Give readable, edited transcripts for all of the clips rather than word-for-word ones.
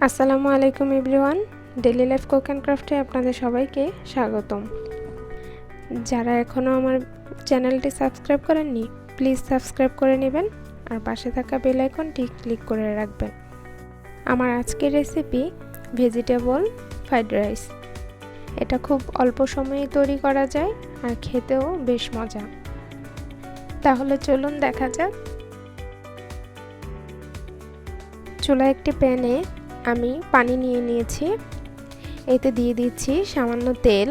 আসসালামু আলাইকুম everyone, daily life cook and ক্রাফটে আপনাদের সবাইকে স্বাগতম। যারা এখনও আমার চ্যানেলটি সাবস্ক্রাইব করেননি, প্লিজ সাবস্ক্রাইব করে নেবেন আর পাশে থাকা বেল আইকনটি ক্লিক করে রাখবেন। আমার আজকের রেসিপি ভেজিটেবল ফ্রাইড রাইস। এটা খুব অল্প সময়ে তৈরি করা যায় আর খেতেও বেশ মজা। তাহলে চলুন দেখা যাক। চুলায় একটি প্যানে আমি পানি নিয়ে নিয়েছি, এতে দিয়ে দিচ্ছি সামান্য তেল।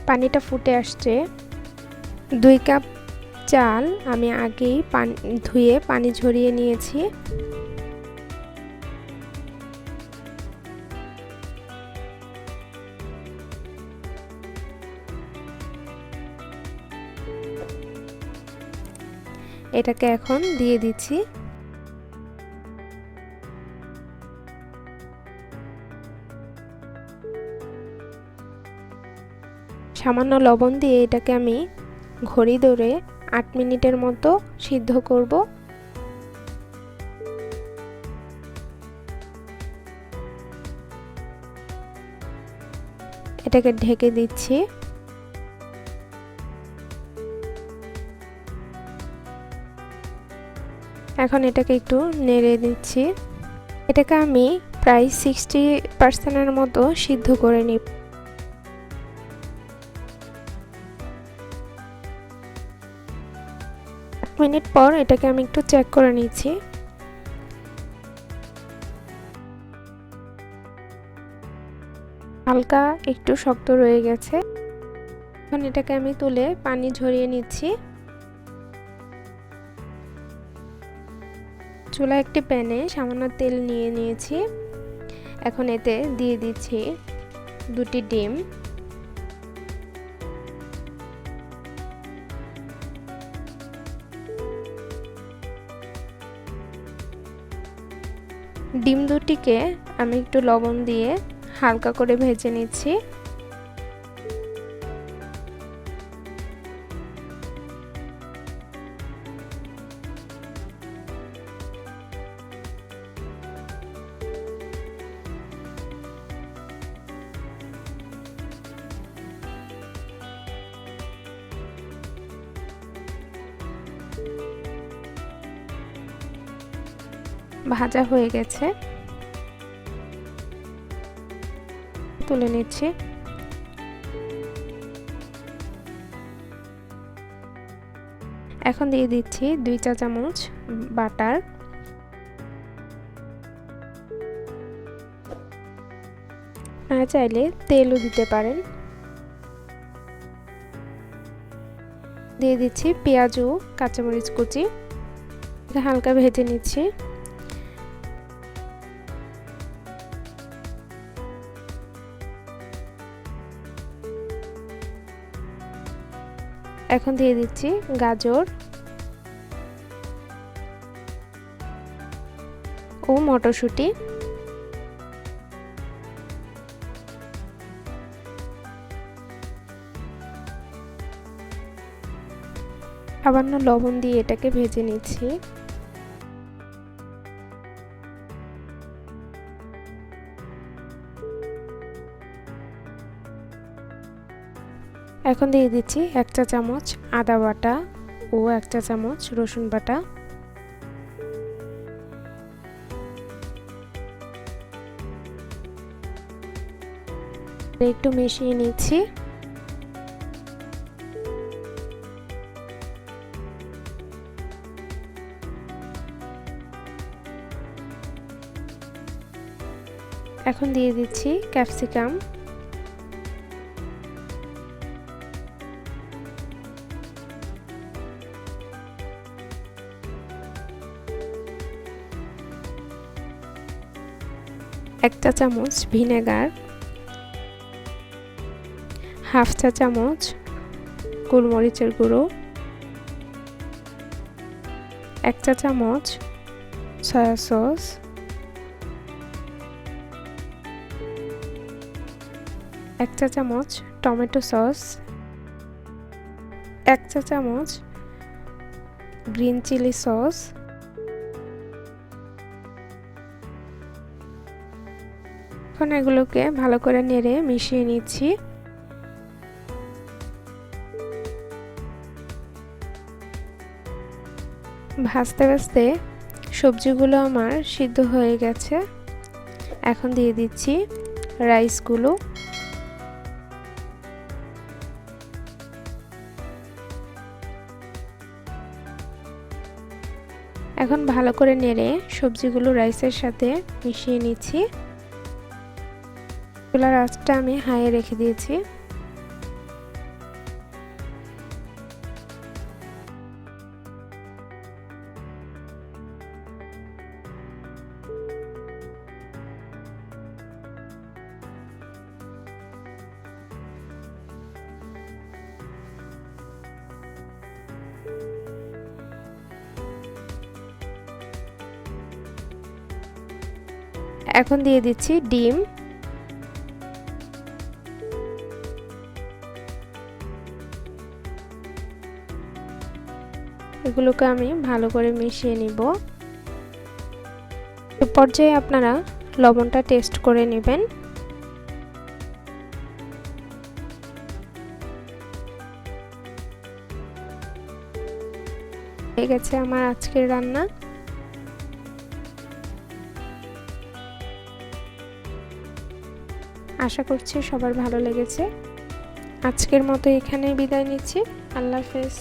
পানিটা ফুটে আসছে। 2 কাপ চাল আমি আগেই ধুয়ে পানি ঝরিয়ে নিয়েছি। এটাকে এখন দিয়ে দিচ্ছি। সামান্য লবণ দিয়ে এটাকে আমি ঘড়ি ধরে 8 মিনিটের মতো সিদ্ধ করব। এটাকে ঢেকে দিচ্ছি। এখন এটাকে একটু নেড়ে দিচ্ছি। এটাকে আমি প্রায় 60% মতো সিদ্ধ করে নিব। 8 মিনিট পর এটাকে আমি একটু চেক করে নিচ্ছি। হালকা একটু শক্ত রয়ে গেছে। এখন এটাকে আমি তুলে পানি ঝরিয়ে নিচ্ছি। চুলায় একটি প্যানে সামান্য তেল নিয়ে নিয়েছি। এখন এতে দিয়ে দিচ্ছি 2টি ডিম। ডিম দুটিকে আমি একটু লবণ দিয়ে হালকা করে ভেজে নিচ্ছি। ভাজা হয়ে গেছে, তুলে নিচ্ছি। এখন দিয়ে দিচ্ছি 2 চা চামচ বাটার। আপনারা চাইলে তেলও দিতে পারেন। দিয়ে দিচ্ছি পেঁয়াজ ও কাঁচামরিচ কুচি, হালকা ভেজে নিচ্ছি। এখন দিয়ে দিচ্ছি গাজর ও মটরশুঁটি। সামান্য লবণ দিয়ে এটাকে ভেজে নিচ্ছি। এখন দিয়ে দিচ্ছি 1 চা চামচ আদা বাটা ও 1 চা চামচ রসুন বাটা। একটু মিশিয়ে নিচ্ছি। এখন দিয়ে দিচ্ছি ক্যাপসিকাম। এক চা চামচ ভিনেগার, হাফ চা চামচ গোলমরিচের গুঁড়ো, 1 চা চামচ সয়া সস, 1 চা চামচ টমেটো সস, 1 চা চামচ গ্রিন চিলি সস, এখন এগুলোকে ভালো করে নেড়ে মিশিয়ে নিচ্ছি। ভাজতে ভাজতে সবজিগুলো আমার সিদ্ধ হয়ে গেছে। এখন দিয়ে দিচ্ছি রাইসগুলো। এখন ভালো করে নেড়ে সবজিগুলো রাইসের সাথে মিশিয়ে নিচ্ছি। চুলার আঁচটা আমি হাইয়ে রেখে দিয়েছি। এখন দিয়ে দিচ্ছি ডিম। এগুলোকে আমি ভালো করে মিশিয়ে নিব। এই পর্যায়ে আপনারা লবণটা টেস্ট করে নেবেন। হয়ে গেছে আমার আজকের রান্না। আশা করছি সবার ভালো লেগেছে। আজকের মতো এখানেই বিদায় নিচ্ছি। আল্লাহ হাফেজ।